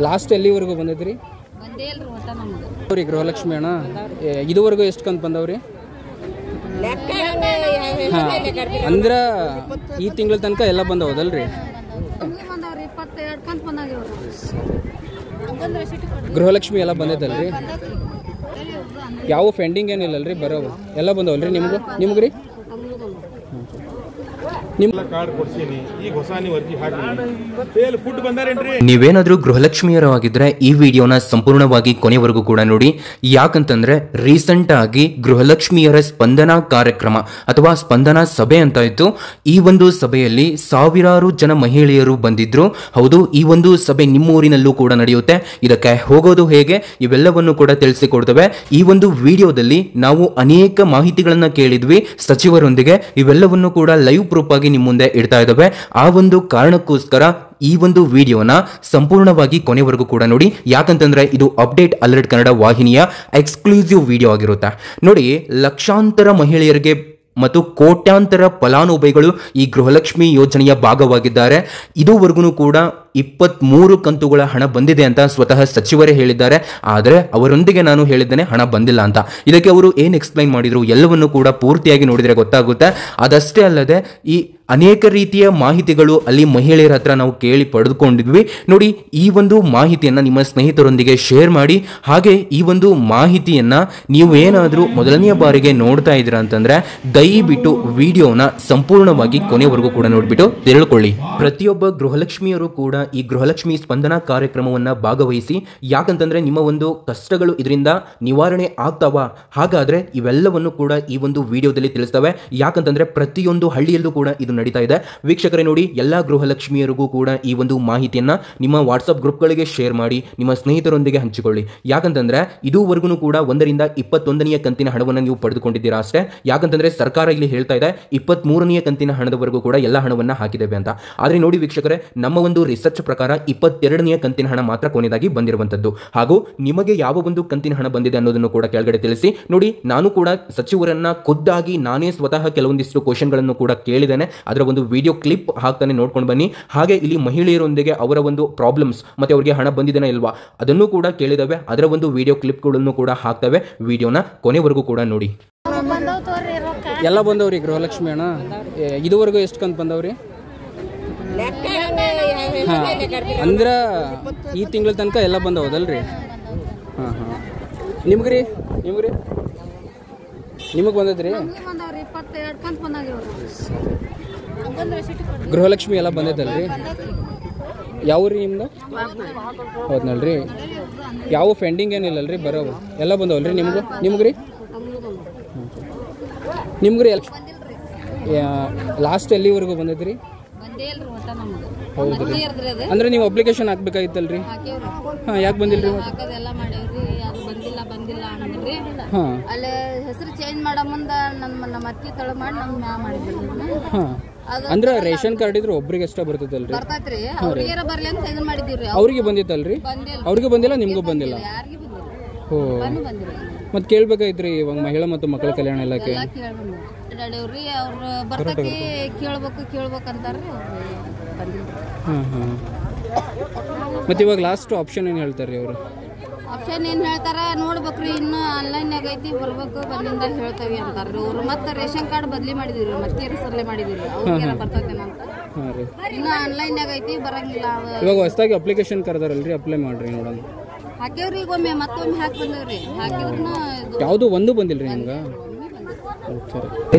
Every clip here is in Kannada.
ಲಾಸ್ಟ್ ಎಲ್ಲಿವರೆಗೂ ಬಂದೈತ್ರಿ? ಅವ್ರಿ ಗೃಹಲಕ್ಷ್ಮಿ ಅಣ್ಣ ಇದುವರೆಗೂ ಎಷ್ಟು ಕಂತು ಬಂದವ್ರಿ? ಹಾಂ, ಅಂದ್ರೆ ಈ ತಿಂಗಳ ತನಕ ಎಲ್ಲ ಬಂದವದಲ್ರಿ? ಗೃಹಲಕ್ಷ್ಮಿ ಎಲ್ಲ ಬಂದೈತಲ್ರಿ? ಯಾವ ಪೆಂಡಿಂಗ್ ಏನಿಲ್ಲಲ್ರಿ? ಬರೋವು ಎಲ್ಲ ಬಂದವಲ್ರಿ ನಿಮ್ಗೆ ರೀ? ನೀವೇನಾದ್ರೂ ಗೃಹಲಕ್ಷ್ಮಿಯರಾಗಿದ್ರೆ ಈ ವಿಡಿಯೋನ ಸಂಪೂರ್ಣವಾಗಿ ಕೊನೆವರೆಗೂ ಕೂಡ ನೋಡಿ. ಯಾಕಂತಂದ್ರೆ ರೀಸೆಂಟ್ ಆಗಿ ಗೃಹಲಕ್ಷ್ಮಿಯರ ಸ್ಪಂದನಾ ಕಾರ್ಯಕ್ರಮ ಅಥವಾ ಸ್ಪಂದನಾ ಸಭೆ ಅಂತ ಇತ್ತು. ಈ ಒಂದು ಸಭೆಯಲ್ಲಿ ಸಾವಿರಾರು ಜನ ಮಹಿಳೆಯರು ಬಂದಿದ್ರು. ಹೌದು, ಈ ಒಂದು ಸಭೆ ನಿಮ್ಮೂರಿನಲ್ಲೂ ಕೂಡ ನಡೆಯುತ್ತೆ. ಇದಕ್ಕೆ ಹೋಗೋದು ಹೇಗೆ ಇವೆಲ್ಲವನ್ನು ಕೂಡ ತಿಳಿಸಿಕೊಡ್ತೇವೆ. ಈ ಒಂದು ವಿಡಿಯೋದಲ್ಲಿ ನಾವು ಅನೇಕ ಮಾಹಿತಿಗಳನ್ನ ಕೇಳಿದ್ವಿ ಸಚಿವರೊಂದಿಗೆ. ಇವೆಲ್ಲವನ್ನು ಕೂಡ ಲೈವ್ ಪ್ರೂಫ್ ಆಗಿ ನಿಮ್ಮ ಮುಂದೆ ಇಡ್ತಾ ಇದ್ದಾವೆ. ಆ ಒಂದು ಕಾರಣಕ್ಕೋಸ್ಕರ ಈ ಒಂದು ವಿಡಿಯೋನ ಸಂಪೂರ್ಣವಾಗಿ ಕೊನೆವರೆಗೂ ಕೂಡ ನೋಡಿ. ಯಾಕಂತಂದ್ರೆ ಇದು ಅಪ್ಡೇಟ್ ಅಲರ್ಟ್ ಕನ್ನಡ ವಾಹಿನಿಯ ಎಕ್ಸ್ಕ್ಲೂಸಿವ್ ವಿಡಿಯೋ ಆಗಿರುತ್ತೆ. ನೋಡಿ, ಲಕ್ಷಾಂತರ ಮಹಿಳೆಯರಿಗೆ ಮತ್ತು ಕೋಟ್ಯಾಂತರ ಫಲಾನುಭವಿಗಳು ಈ ಗೃಹಲಕ್ಷ್ಮಿ ಯೋಜನೆಯ ಭಾಗವಾಗಿದ್ದಾರೆ. ಇದುವರೆಗೂ ಕೂಡ 23 ಕಂತುಗಳ ಹಣ ಬಂದಿದೆ ಅಂತ ಸ್ವತಃ ಸಚಿವರೇ ಹೇಳಿದ್ದಾರೆ. ಆದರೆ ಅವರೊಂದಿಗೆ ನಾನು ಹೇಳಿದ್ದೇನೆ ಹಣ ಬಂದಿಲ್ಲ ಅಂತ. ಇದಕ್ಕೆ ಅವರು ಏನು ಎಕ್ಸ್ಪ್ಲೈನ್ ಮಾಡಿದ್ರು ಎಲ್ಲವನ್ನು ಕೂಡ ಪೂರ್ತಿಯಾಗಿ ನೋಡಿದರೆ ಗೊತ್ತಾಗುತ್ತೆ. ಅದಷ್ಟೇ ಅಲ್ಲದೆ ಈ ಅನೇಕ ರೀತಿಯ ಮಾಹಿತಿಗಳು ಅಲ್ಲಿ ಮಹಿಳೆಯರ ಹತ್ರ ನಾವು ಕೇಳಿ ಪಡೆದುಕೊಂಡಿದ್ವಿ. ನೋಡಿ, ಈ ಒಂದು ಮಾಹಿತಿಯನ್ನು ನಿಮ್ಮ ಸ್ನೇಹಿತರೊಂದಿಗೆ ಶೇರ್ ಮಾಡಿ. ಹಾಗೆ ಈ ಒಂದು ಮಾಹಿತಿಯನ್ನು ನೀವು ಏನಾದರೂ ಮೊದಲನೆಯ ಬಾರಿಗೆ ನೋಡ್ತಾ ಇದ್ದೀರಾ ಅಂತಂದ್ರೆ ದಯವಿಟ್ಟು ವಿಡಿಯೋನ ಸಂಪೂರ್ಣವಾಗಿ ಕೊನೆವರೆಗೂ ಕೂಡ ನೋಡಿಬಿಟ್ಟು ತಿಳ್ಕೊಳ್ಳಿ. ಪ್ರತಿಯೊಬ್ಬ ಗೃಹಲಕ್ಷ್ಮಿಯರು ಕೂಡ ಈ ಗೃಹಲಕ್ಷ್ಮಿ ಸ್ಪಂದನಾ ಕಾರ್ಯಕ್ರಮವನ್ನು ಭಾಗವಹಿಸಿ. ಯಾಕಂತಂದ್ರೆ ನಿಮ್ಮ ಒಂದು ಕಷ್ಟಗಳು ಇದರಿಂದ ನಿವಾರಣೆ ಆಗ್ತಾವ? ಹಾಗಾದ್ರೆ ಇವೆಲ್ಲವನ್ನು ಕೂಡ ಈ ಒಂದು ವಿಡಿಯೋದಲ್ಲಿ ತಿಳಿಸ್ತವೆ. ಯಾಕಂತಂದ್ರೆ ಪ್ರತಿಯೊಂದು ಹಳ್ಳಿಯಲ್ಲೂ ಕೂಡ ಇದು ನಡೀತಾ ಇದೆ. ವೀಕ್ಷಕರೇ ನೋಡಿ, ಎಲ್ಲಾ ಗೃಹಲಕ್ಷ್ಮಿಯರಿಗೂ ಕೂಡ ಈ ಒಂದು ಮಾಹಿತಿಯನ್ನ ನಿಮ್ಮ ವಾಟ್ಸ್ಆಪ್ ಗ್ರೂಪ್ಗಳಿಗೆ ಶೇರ್ ಮಾಡಿ, ನಿಮ್ಮ ಸ್ನೇಹಿತರೊಂದಿಗೆ ಹಂಚಿಕೊಳ್ಳಿ. ಯಾಕಂತಂದ್ರೆ ಇದುವರೆಗೂ ಕೂಡ 1ರಿಂದ 21ನೇ ಕಂತಿನ ಹಣವನ್ನು ನೀವು ಪಡೆದುಕೊಂಡಿದ್ದೀರಾ ಅಷ್ಟೇ. ಯಾಕಂತಂದ್ರೆ ಸರ್ಕಾರ ಇಲ್ಲಿ ಹೇಳ್ತಾ ಇದೆ 23ನೇ ಕಂತಿನ ಹಣದವರೆಗೂ ಕೂಡ ಎಲ್ಲ ಹಣವನ್ನ ಹಾಕಿದ್ದೇವೆ ಅಂತ. ಆದ್ರೆ ನೋಡಿ ವೀಕ್ಷಕರೇ, ನಮ್ಮ ಒಂದು ರಿಸರ್ಚ್ ಪ್ರಕಾರ 22ನೇ ಕಂತಿನ ಹಣ ಮಾತ್ರ ಕೊನೆಯದಾಗಿ ಬಂದಿರುವಂತದ್ದು. ಹಾಗೂ ನಿಮಗೆ ಯಾವ ಒಂದು ಕಂತಿನ ಹಣ ಬಂದಿದೆ ಅನ್ನೋದನ್ನು ಕೂಡ ಕೆಳಗಡೆ ತಿಳಿಸಿ. ನೋಡಿ, ನಾನು ಕೂಡ ಸಚಿವರನ್ನ ಖುದ್ದಾಗಿ ನಾನೇ ಸ್ವತಃ ಕೆಲವೊಂದಿಷ್ಟು ಕ್ವಶನ್ಗಳನ್ನು ಕೂಡ ಕೇಳಿದ್ದೇನೆ. ಅದರ ಒಂದು ವಿಡಿಯೋ ಕ್ಲಿಪ್ ಹಾಕ್ತಾನೆ, ನೋಡ್ಕೊಂಡು ಬನ್ನಿ. ಹಾಗೆ ಇಲ್ಲಿ ಮಹಿಳೆಯರೊಂದಿಗೆ ಅವರ ಒಂದು ಪ್ರಾಬ್ಲಮ್ಸ್ ಮತ್ತೆ ಅವರಿಗೆ ಹಣ ಬಂದಿದೆನಾ ಇಲ್ವಾ ಅದನ್ನು ಕೂಡ ಕೇಳಿದಾವೆ. ಅದರ ಒಂದು ವಿಡಿಯೋ ಕ್ಲಿಪ್ಗಳನ್ನು ಕೂಡ ಹಾಕ್ತವೆ. ವಿಡಿಯೋನ ಕೊನೆವರೆಗೂ ಕೂಡ ನೋಡಿ. ಎಲ್ಲ ಬಂದವ್ರಿ ಗೃಹಲಕ್ಷ್ಮಿ ಅಣ್ಣ ಇದುವರೆಗೂ ಎಷ್ಟು ಕಂತು ಬಂದವ್ರಿ? ಹಾಂ, ಅಂದ್ರೆ ಈ ತಿಂಗಳ ತನಕ ಎಲ್ಲ ಬಂದವದಲ್ರಿ? ಹಾಂ ಹಾಂ. ನಿಮ್ಗೆ ರೀ ನಿಮಗೆ ಬಂದದ್ರಿ? ಗೃಹಲಕ್ಷ್ಮಿ ಎಲ್ಲ ಬಂದೈತಲ್ರಿ? ಯಾವ ರೀ ನಿಮ್ದು? ಹೌದಲ್ರಿ? ಯಾವ ಪೆಂಡಿಂಗ್ ಏನಿಲ್ಲಲ್ರಿ? ಬರೋವು ಎಲ್ಲ ಬಂದವಲ್ರಿ? ನಿಮ್ಗೆ ರೀ ಲಾಸ್ಟ್ ಎಲ್ಲಿವರೆಗೂ ಬಂದೈತ್ರಿ? ಹೌದು ರೀ. ಅಂದ್ರೆ ನೀವು ಅಪ್ಲಿಕೇಶನ್ ಹಾಕ್ಬೇಕಾಗಿತ್ತಲ್ರಿ? ಹಾಂ, ಯಾಕೆ ಬಂದಿಲ್ರಿ? ಹಾಂ, ಅಲ್ಲೇ ಹೆಸರು ಚೇಂಜ್ ಮಾಡೋ ಮುಂದೆ ನಮ್ಮ ಅತ್ತಿ ತಳ ಮಾಡಿ ಹಾಂ. ಅಂದ್ರೆ ರೇಷನ್ ಕಾರ್ಡ್ ಇದ್ರೆ ಒಬ್ರಿಗೆ ಎಷ್ಟ ಬರ್ತೈತಲ್ರಿ? ಬರ್ತೈತ್ರಿ, ಅವ್ರಿಗೆ ಬರ್ಲಿ ಅಂತ ಇದನ್ನ ಮಾಡಿದೀವ್ರಿ. ಅವ್ರಿಗೆ ಬಂದಿತ್ತಲ್ರಿ? ಅವ್ರಿಗೆ ಬಂದಿಲ್ಲ, ನಿಮ್ಗೂ ಬಂದಿಲ್ಲ? ಓ, ಮತ್ತೆ ಕೇಳ್ಬೇಕಾಯ್ತ್ರಿ ಇವಾಗ ಮಹಿಳಾ ಮತ್ತು ಮಕ್ಕಳ ಕಲ್ಯಾಣ ಇಲಾಖೆ ಕೇಳ್ರಿ. ಅವ್ರು ಬರ್ತೈತಿ ಕೇಳ್ಬೇಕಂತಾರ್ರಿ. ಹಾಂ ಹಾಂ. ಮತ್ತೆ ಇವಾಗ ಲಾಸ್ಟ್ ಆಪ್ಷನ್ ಏನು ಹೇಳ್ತಾರ್ರಿ ಅವರು? ಆಪ್ಷನ್ ಏನು ಹೇಳ್ತಾರ ನೋಡ್ಬೇಕ್ರಿ. ಇನ್ನು ಆನ್ಲೈನ್ಯಾಗ ಐತಿ, ಬರ್ಬೇಕು ಬಂದಿಂದ ಹೇಳ್ತೇವಿ ಅಂತಾರ್ರಿ ಅವ್ರು. ಮತ್ತೆ ರೇಷನ್ ಕಾರ್ಡ್ ಬದ್ಲಿ ಮಾಡಿದಿರಿ, ಮತ್ತೆ ಹೆಸರಲ್ಲೇ ಮಾಡಿದಿರಿ. ಅವ್ರಿಗೆ ಬರ್ತೈತೇನಂತ ಇನ್ನು ಆನ್ಲೈನ್ಯಾಗ ಐತಿ, ಬರಂಗಿಲ್ಲ. ಇವಾಗ ಹೊಸದಾಗಿ ಅಪ್ಲಿಕೇಶನ್ ಕರೆದಾರಲ್ರಿ, ಅಪ್ಲೈ ಮಾಡ್ರಿ ನೋಡೋಣ. ಹಾಕ್ಯವ್ರಿ, ಈಗ ಮತ್ತೊಮ್ಮೆ ಹಾಕಿ ಬಂದವ್ರಿ. ಹಾಕಿದ್ರೂ ಯಾವುದು ಒಂದು ಬಂದಿಲ್ರಿ ನಿಮ್ಗೆ?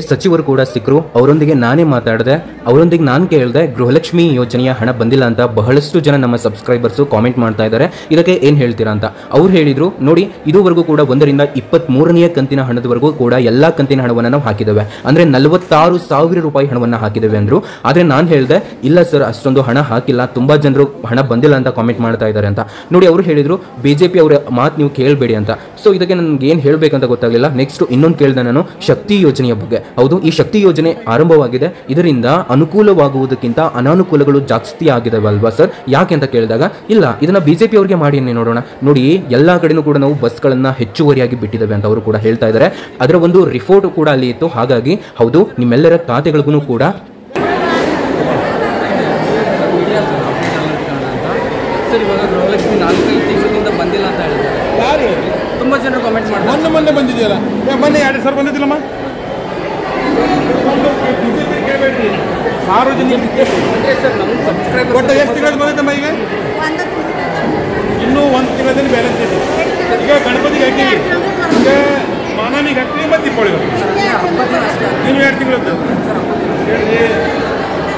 ಸಚಿವರು ಕೂಡ ಸಿಕ್ಕರು. ಅವರೊಂದಿಗೆ ನಾನೇ ಮಾತಾಡಿದೆ. ಅವರೊಂದಿಗೆ ನಾನು ಕೇಳಿದೆ ಗೃಹಲಕ್ಷ್ಮಿ ಯೋಜನೆಯ ಹಣ ಬಂದಿಲ್ಲ ಅಂತ ಬಹಳಷ್ಟು ಜನ ನಮ್ಮ ಸಬ್ಸ್ಕ್ರೈಬರ್ಸ್ ಕಾಮೆಂಟ್ ಮಾಡ್ತಾ ಇದ್ದಾರೆ. ಇದಕ್ಕೆ ಏನು ಹೇಳ್ತೀರಾ ಅಂತ. ಅವ್ರು ಹೇಳಿದ್ರು, ನೋಡಿ ಇದುವರೆಗೂ ಕೂಡ 1ರಿಂದ 23ನೇ ಕಂತಿನ ಹಣದವರೆಗೂ ಕೂಡ ಎಲ್ಲಾ ಕಂತಿನ ಹಣವನ್ನು ನಾವು ಹಾಕಿದ್ದೇವೆ. ಅಂದ್ರೆ 46,000 ರೂಪಾಯಿ ಹಣವನ್ನು ಹಾಕಿದ್ದೇವೆ ಅಂದ್ರು. ಆದ್ರೆ ನಾನು ಹೇಳಿದೆ ಇಲ್ಲ ಸರ್, ಅಷ್ಟೊಂದು ಹಣ ಹಾಕಿಲ್ಲ, ತುಂಬಾ ಜನರು ಹಣ ಬಂದಿಲ್ಲ ಅಂತ ಕಾಮೆಂಟ್ ಮಾಡ್ತಾ ಇದ್ದಾರೆ ಅಂತ. ನೋಡಿ, ಅವರು ಹೇಳಿದ್ರು ಬಿಜೆಪಿ ಅವರ ಮಾತು ನೀವು ಕೇಳಬೇಡಿ ಅಂತ. ಸೊ ಇದಕ್ಕೆ ನನ್ಗೆ ಏನು ಹೇಳ್ಬೇಕಂತ ಗೊತ್ತಾಗಲಿಲ್ಲ. ನೆಕ್ಸ್ಟ್ ಇನ್ನೊಂದು ಕೇಳಿದೆ ನಾನು, ಶಕ್ತಿ ಯೋಜನೆಯ ಬಗ್ಗೆ. ಹೌದು, ಈ ಶಕ್ತಿ ಯೋಜನೆ ಆರಂಭವಾಗಿದೆ. ಇದರಿಂದ ಅನುಕೂಲವಾಗುವುದಕ್ಕಿಂತ ಅನಾನುಕೂಲಗಳು ಜಾಸ್ತಿ ಆಗಿದಾವೆ ಅಲ್ವಾ ಸರ್? ಯಾಕೆ ಅಂತ ಕೇಳಿದಾಗ, ಇಲ್ಲ ಇದನ್ನ ಬಿಜೆಪಿ ಅವರಿಗೆ ಮಾಡಿ ನೋಡೋಣ. ನೋಡಿ, ಎಲ್ಲಾ ಕಡೆನೂ ಕೂಡ ನಾವು ಬಸ್ಗಳನ್ನ ಹೆಚ್ಚುವರಿಯಾಗಿ ಬಿಟ್ಟಿದ್ದೇವೆ ಅಂತ ಅವರು ಕೂಡ ಹೇಳ್ತಾ ಇದ್ದಾರೆ. ಅದರ ಒಂದು ರಿಪೋರ್ಟ್ ಕೂಡ ಅಲ್ಲಿ ಇತ್ತು. ಹಾಗಾಗಿ ಹೌದು, ನಿಮ್ಮೆಲ್ಲರ ಖಾತೆಗಳಿಗೂ ಕೂಡ ಸರ್ ಇವಾಗ ಗೃಹಲಕ್ಷ್ಮಿ 4-5 ದಿವಸದಿಂದ ಬಂದಿಲ್ಲ ಅಂತ ಹೇಳಿದ್ದಾರೆ. ಯಾರು ತುಂಬ ಜನರು ಕಾಮೆಂಟ್ ಮಾಡ್ತಾರೆ. ಮೊನ್ನೆ ಬಂದಿದೆಯಲ್ಲ, ಮೊನ್ನೆ 2 ಸಾವಿರ ಬಂದಿದ್ದಿಲ್ಲಮ್ಮ. ಕೇಳಬೇಡ್ರಿ, ಸಾರ್ವಜನಿಕರಿಗೆ ಸರ್ ನಮ್ಗೆ ಸಬ್ಸ್ಕ್ರೈಬರ್ ಒಟ್ಟು ಎಷ್ಟು ತಿಂಗಳು ಬಂದೈತಮ್ಮ? ಈಗ ಇನ್ನೂ 1 ತಿಂಗಳಲ್ಲಿ ಬ್ಯಾಲೆನ್ಸ್ ಇದೆ. ಈಗ ಗಣಪತಿಗೆ ಹಾಕಿವಿ, ಈಗ ಮಾನವಿಗೆ ಹಾಕ್ತೀವಿ ಮತ್ತು ದೀಪಾವಳಿ ನೀವು 2 ತಿಂಗಳದ್ದು ಹೇಳಿ.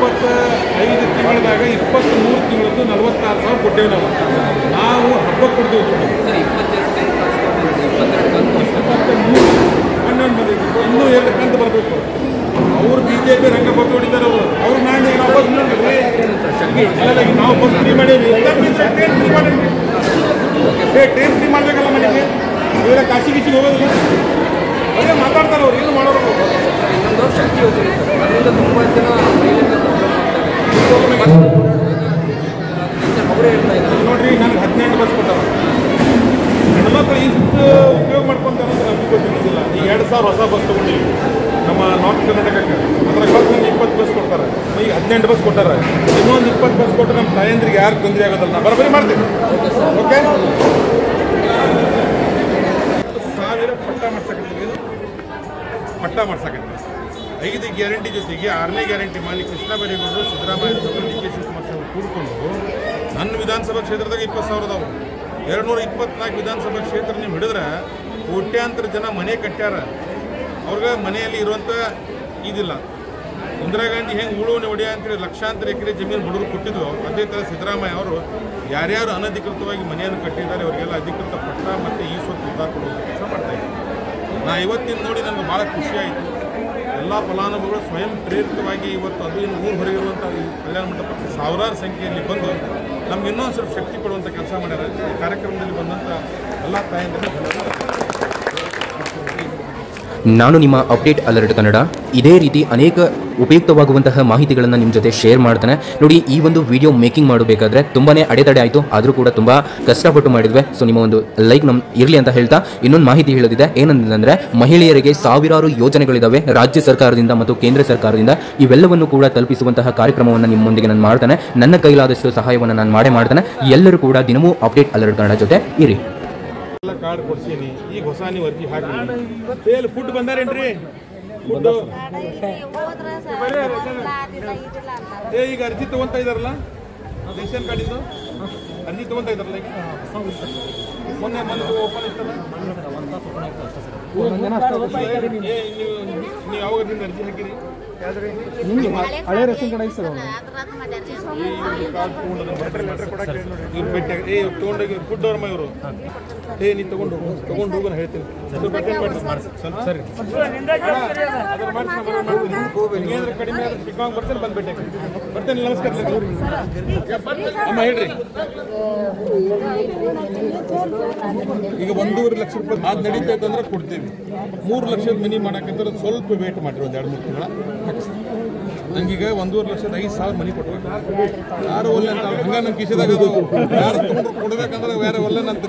25 ತಿಂಗಳದಾಗ 23 ತಿಂಗಳದ್ದು 46,000 ಕೊಟ್ಟೇವೆ ನಾವು. ನಾವು ಹಬ್ಬಕ್ಕೆ ಕೊಡ್ತೀವಿ ಸರ್ 23 ಹನ್ನೊಂದು ಬಂದಿದ್ದು, ಇನ್ನೂ 2 ಕಂತು ಬರಬೇಕು. ಅವರು BJP ರಂಗ ಬಟ್ಟು ಹೊಡಿತಾರೆ. ಅವ್ರು ಮಾಡಿ ನಾವು ಬಸ್ ನಾವು ಬಸ್ ಫ್ರೀ ಮಾಡೀವಿ, ಟ್ರೈನ್ ಫ್ರೀ ಮಾಡೀವಿ. ಟ್ರೈನ್ ಫ್ರೀ ಮಾಡಬೇಕಲ್ಲ ಮನೆಗೆ. ಇವೆಲ್ಲ ಕಾಶಿ ಗೀಚಿಗೆ ಹೋಗೋದಿಲ್ಲ, ಅದೇ ಮಾತಾಡ್ತಾರೆ ಅವ್ರು, ಏನು ಮಾಡೋರು. ಇನ್ನೊಂದು ಶಕ್ತಿ ಯೋಜನೆ ಸರ್, ಅದರಿಂದ ತುಂಬ ಜನ ಅವರೇ ಹೇಳ್ತಾ ಇದ್ದಾರೆ. ನೋಡ್ರಿ, ನನಗೆ 18 ಬಸ್ ಕೊಟ್ಟಾರ. ಹೆಣ್ಮಕ್ಳು ಇಷ್ಟು ಉಪಯೋಗ ಮಾಡ್ಕೊಂತಾರೆ ಅಂತ ನಮ್ಗೆ ಗೊತ್ತಿಲ್ಲ. ಈಗ 2,000 ಹೊಸ ಬಸ್ ತೊಗೊಂಡಿವಿ ನಮ್ಮ ನಾರ್ತ್ ಕರ್ನಾಟಕಕ್ಕೆ. ಅದರ ಖರ್ಚು 20 ಬಸ್ ಕೊಡ್ತಾರೆ. ಈಗ 18 ಬಸ್ ಕೊಟ್ಟಾರ. ಇನ್ನೊಂದು 20 ಬಸ್ ಕೊಟ್ಟರೆ ನಮ್ಮ ತಾಯಂದ್ರಿಗೆ ಯಾರು ತೊಂದರೆ ಆಗೋದಿಲ್ಲ. ನಾವು ಬರೋಬ್ಬರಿ ಮಾಡ್ತೀವಿ. ಓಕೆ, 1000 ಪಟ್ಟ ಮಾಡ್ಸಕತ್ತೀವಿ. ಪಟ್ಟ ಮಾಡ್ಸಕತ್ತೀವಿ. 5 ಗ್ಯಾರಂಟಿ ಜೊತೆಗೆ 6ನೇ ಗ್ಯಾರಂಟಿ ಮಾನ್ಯ ಕೃಷ್ಣ ಬೈರೇಗೌಡರು, ಸಿದ್ದರಾಮಯ್ಯ ಅವರು, DK ಶಿವಕುಮಾರ್ ಅವರು ಕೂಡಿಕೊಂಡು ನನ್ನ ವಿಧಾನಸಭಾ ಕ್ಷೇತ್ರದಾಗ 20,000 ಅದಾವು. 224 ವಿಧಾನಸಭಾ ಕ್ಷೇತ್ರ ನೀವು ಹಿಡಿದ್ರೆ ಕೋಟ್ಯಾಂತರ ಜನ ಮನೆ ಕಟ್ಟ್ಯಾರ. ಅವ್ರಿಗೆ ಮನೆಯಲ್ಲಿ ಇರುವಂಥ ಇದಿಲ್ಲ. ಇಂದಿರಾ ಗಾಂಧಿ ಹೆಂಗೆ ಉಳುವನೆ ಒಡೆಯ ಅಂತೇಳಿ ಲಕ್ಷಾಂತರ ಎಕರೆ ಜಮೀನು ಹುಡುಗರು ಕೊಟ್ಟಿದ್ರು, ಅದೇ ಥರ ಸಿದ್ದರಾಮಯ್ಯ ಅವರು ಯಾರ್ಯಾರು ಅನಧಿಕೃತವಾಗಿ ಮನೆಯನ್ನು ಕಟ್ಟಿದ್ದಾರೆ ಅವರಿಗೆಲ್ಲ ಅಧಿಕೃತ ಪಟ್ಟ ಮತ್ತು ಈ ಸ್ವತ್ತು ಉದ್ದಾರ ಕೊಡುವಂಥ ಕೆಲಸ ಮಾಡ್ತಾಯಿದ್ದಾರೆ. ನಾ ಇವತ್ತಿನ ನೋಡಿ ನನಗೆ ಭಾಳ ಖುಷಿಯಾಯಿತು. ಎಲ್ಲ ಫಲಾನುಭವಿಗಳು ಸ್ವಯಂ ಪ್ರೇರಿತವಾಗಿ ಇವತ್ತು ಅದು ಇನ್ನು ಊರು ಹೊರಗಿರುವಂಥ ಈ ಕಲ್ಯಾಣ ಮಂಟಪಕ್ಕೆ ಸಾವಿರಾರು ಸಂಖ್ಯೆಯಲ್ಲಿ ಬಂದು ನಮ್ಗೆ ಇನ್ನೊಂದು ಸ್ವಲ್ಪ ಶಕ್ತಿ ಕೊಡುವಂಥ ಕೆಲಸ ಮಾಡ್ಯಾರ. ಈ ಕಾರ್ಯಕ್ರಮದಲ್ಲಿ ಬಂದಂಥ ಎಲ್ಲ ತಾಯಂದಿರಿಗೆ ನಾನು ನಿಮ್ಮ ಅಪ್ಡೇಟ್ ಅಲರ್ಟ್ ಕನ್ನಡ ಇದೇ ರೀತಿ ಅನೇಕ ಉಪಯುಕ್ತವಾಗುವಂತಹ ಮಾಹಿತಿಗಳನ್ನು ನಿಮ್ಮ ಜೊತೆ ಶೇರ್ ಮಾಡ್ತಾನೆ. ನೋಡಿ, ಈ ಒಂದು ವಿಡಿಯೋ ಮೇಕಿಂಗ್ ಮಾಡಬೇಕಾದ್ರೆ ತುಂಬಾ ಅಡೆತಡೆ ಆಯಿತು, ಆದರೂ ಕೂಡ ತುಂಬ ಕಷ್ಟಪಟ್ಟು ಮಾಡಿದ್ವಿ. ಸೊ ನಿಮ್ಮ ಒಂದು ಲೈಕ್ ಇರಲಿ ಅಂತ ಹೇಳ್ತಾ ಇನ್ನೊಂದು ಮಾಹಿತಿ ಹೇಳೋದಿದೆ. ಏನಂತಂದರೆ, ಮಹಿಳೆಯರಿಗೆ ಸಾವಿರಾರು ಯೋಜನೆಗಳಿದ್ದಾವೆ ರಾಜ್ಯ ಸರ್ಕಾರದಿಂದ ಮತ್ತು ಕೇಂದ್ರ ಸರ್ಕಾರದಿಂದ. ಇವೆಲ್ಲವನ್ನು ಕೂಡ ತಲುಪಿಸುವಂತಹ ಕಾರ್ಯಕ್ರಮವನ್ನು ನಿಮ್ಮೊಂದಿಗೆ ನಾನು ಮಾಡ್ತಾನೆ. ನನ್ನ ಕೈಲಾದಷ್ಟು ಸಹಾಯವನ್ನು ನಾನು ಮಾಡ್ತಾನೆ. ಎಲ್ಲರೂ ಕೂಡ ದಿನವೂ ಅಪ್ಡೇಟ್ ಅಲರ್ಟ್ ಕನ್ನಡ ಜೊತೆ ಇರಿ. ಎಲ್ಲ ಕಾರ್ಡ್ ಕೊಡ್ಸೀನಿ. ಈಗ ಹೊಸ ನೀವು ಅರ್ಜಿ ಹಾಕಿ ಫುಡ್ ಬಂದಾರೇನ್ರಿ? ಫುಡ್ ಈಗ ಅರ್ಜಿ ತೊಗೊತಾ ಇದಾರಲ್ಲ, ರೇಷನ್ ಕಾರ್ಡಿಂದು ಅರ್ಜಿ ತೊಗೊತಾ ಇದಾರಲ್ಲ. ಈಗ ಮೊನ್ನೆ ಓಪನ್ ಇತ್ತಲ್ಲ, ನೀವು ಯಾವಾಗದಿಂದ ಅರ್ಜಿ ಹಾಕಿರಿ? ಹಳೆ ರೇಷನ್ ಕಾರ್ಡ್ ಐತೆ ಸರ್. ತೊಗೊಂಡೋಗಿ ಫುಡ್ ಅವ್ರಮ್ಮ ಇವರು ನೀನು ತಗೊಂಡು ಹೋಗೋಣ ಹೇಳ್ತೀನಿ. ಸರಿ, ಕಡಿಮೆ ಆದ್ರೆ ಚಿಕ್ಕವಾಗ ಬರ್ತೇನೆ, ಬಂದ್ಬಿಟ್ಟೆ ಬರ್ತೇನೆ. ನಮಸ್ಕಾರ ಅಮ್ಮ, ಹೇಳ್ರಿ. ಈಗ 1.5 ಲಕ್ಷ ರೂಪಾಯಿ ಅದು ನಡೀತಾ ಇತ್ತಂದ್ರೆ ಕೊಡ್ತೀವಿ. 3 ಲಕ್ಷದ ಮನಿ ಮಾಡಕ್ಕಂದ್ರೆ ಸ್ವಲ್ಪ ವೇಟ್ ಮಾಡಿರಿ, ಒಂದು 2-3 ತಿಂಗಳ. ನಂಗೀಗ 1.5 ಲಕ್ಷದ 5,000 ಮನಿ ಕೊಡ್ಬೇಕು. ಯಾರು ಒಲ್ಲೆ ಅಂತ ಹಂಗ ನನ್ನ ಕಿಸಿದಾಗ ಅದು ಯಾರು ತೊಗೊಂಡ್ರು ಕೊಡ್ಬೇಕಂದ್ರೆ ಬೇರೆ ಒಲ್ಲೆ ಅಂತ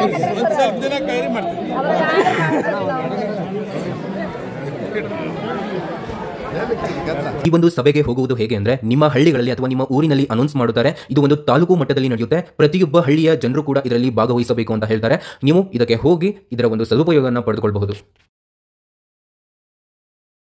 ಒಂದು ಸ್ವಲ್ಪ ದಿನ ಕೈರಿ ಮಾಡ್ತೀನಿ. ಈ ಒಂದು ಸಭೆಗೆ ಹೋಗುವುದು ಹೇಗೆ ಅಂದ್ರೆ, ನಿಮ್ಮ ಹಳ್ಳಿಗಳಲ್ಲಿ ಅಥವಾ ನಿಮ್ಮ ಊರಿನಲ್ಲಿ ಅನೌನ್ಸ್ ಮಾಡುತ್ತಾರೆ. ಇದು ಒಂದು ತಾಲೂಕು ಮಟ್ಟದಲ್ಲಿ ನಡೆಯುತ್ತೆ. ಪ್ರತಿಯೊಬ್ಬ ಹಳ್ಳಿಯ ಜನರು ಕೂಡ ಇದರಲ್ಲಿ ಭಾಗವಹಿಸಬೇಕು ಅಂತ ಹೇಳ್ತಾರೆ. ನೀವು ಇದಕ್ಕೆ ಹೋಗಿ ಇದರ ಒಂದು ಸದುಪಯೋಗವನ್ನು ಪಡೆದುಕೊಳ್ಳಬಹುದು.